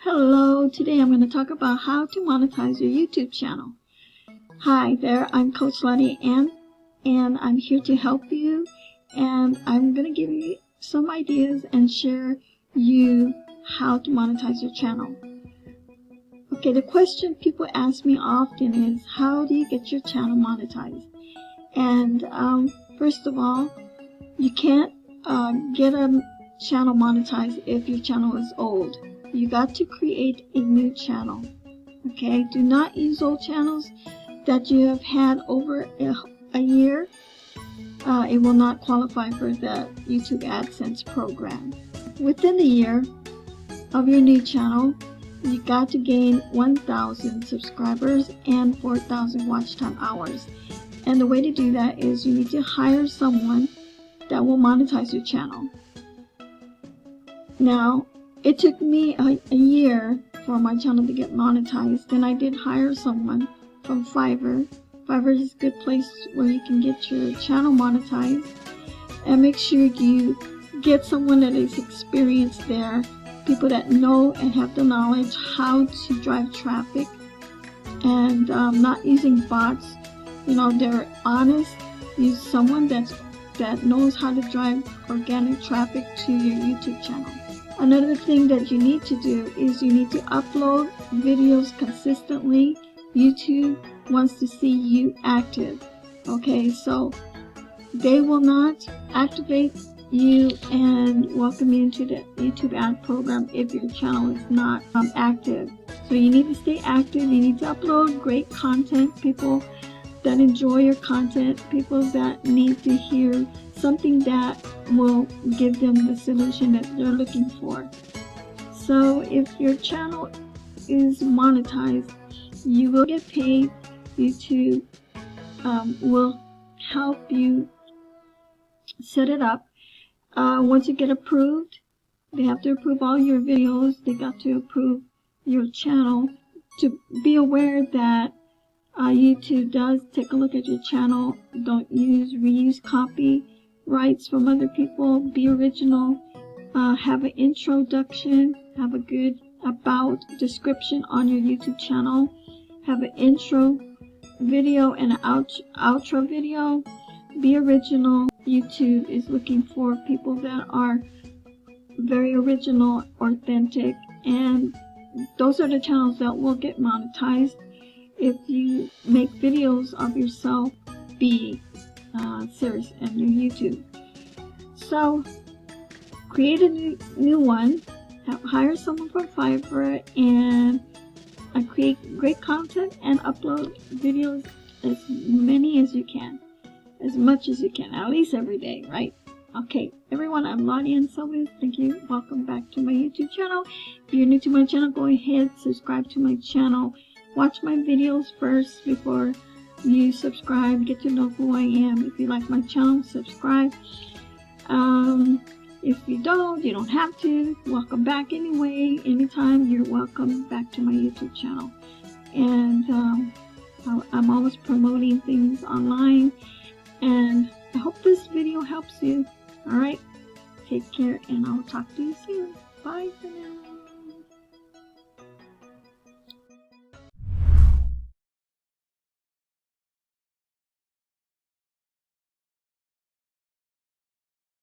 Hello, today I'm going to talk about how to monetize your YouTube channel. Hi there, I'm Coach Lottie Ann, and I'm here to help you, and I'm going to give you some ideas and share you how to monetize your channel. Okay, the question people ask me often is, how do you get your channel monetized? And first of all, you can't get a channel monetized if your channel is old. You got to create a new channel. Okay, do not use old channels that you have had over a year. It will not qualify for the YouTube AdSense program. Within the year of your new channel, you got to gain 1,000 subscribers and 4,000 watch time hours. And the way to do that is you need to hire someone that will monetize your channel. Now, it took me a year for my channel to get monetized, and I did hire someone from FIVVER. FIVVER is a good place where you can get your channel monetized, and make sure you get someone that is experienced there, people that know and have the knowledge how to drive traffic, and not using bots. You know, they're honest. Use someone that knows how to drive organic traffic to your YouTube channel. Another thing that you need to do is you need to upload videos consistently. YouTube wants to see you active. Okay, so they will not activate you and welcome you into the YouTube ad program if your channel is not active. So you need to stay active. You need to upload great content, people that enjoy your content, people that need to hear something that will give them the solution that they're looking for. So if your channel is monetized, you will get paid. YouTube will help you set it up. Once you get approved, they have to approve all your videos. They got to approve your channel. To be aware that YouTube does take a look at your channel. Don't reuse copyrights from other people. Be original. Have an introduction. Have a good about description on your YouTube channel. Have an intro video and an outro video. Be original. YouTube is looking for people that are very original, authentic, and those are the channels that will get monetized. If you make videos of yourself, be serious in your YouTube. So create a new one, hire someone from FIVVER, and create great content and upload videos as many as you can, as much as you can, at least every day, right? Okay, everyone, I'm Lottie Ann. Thank you. Welcome back to my YouTube channel. If you're new to my channel, go ahead, subscribe to my channel. Watch my videos first before you subscribe. Get to know who I am. If you like my channel, subscribe. If you don't have to. Welcome back anyway. Anytime, you're welcome back to my YouTube channel. And I'm always promoting things online. And I hope this video helps you. Alright? Take care, and I'll talk to you soon.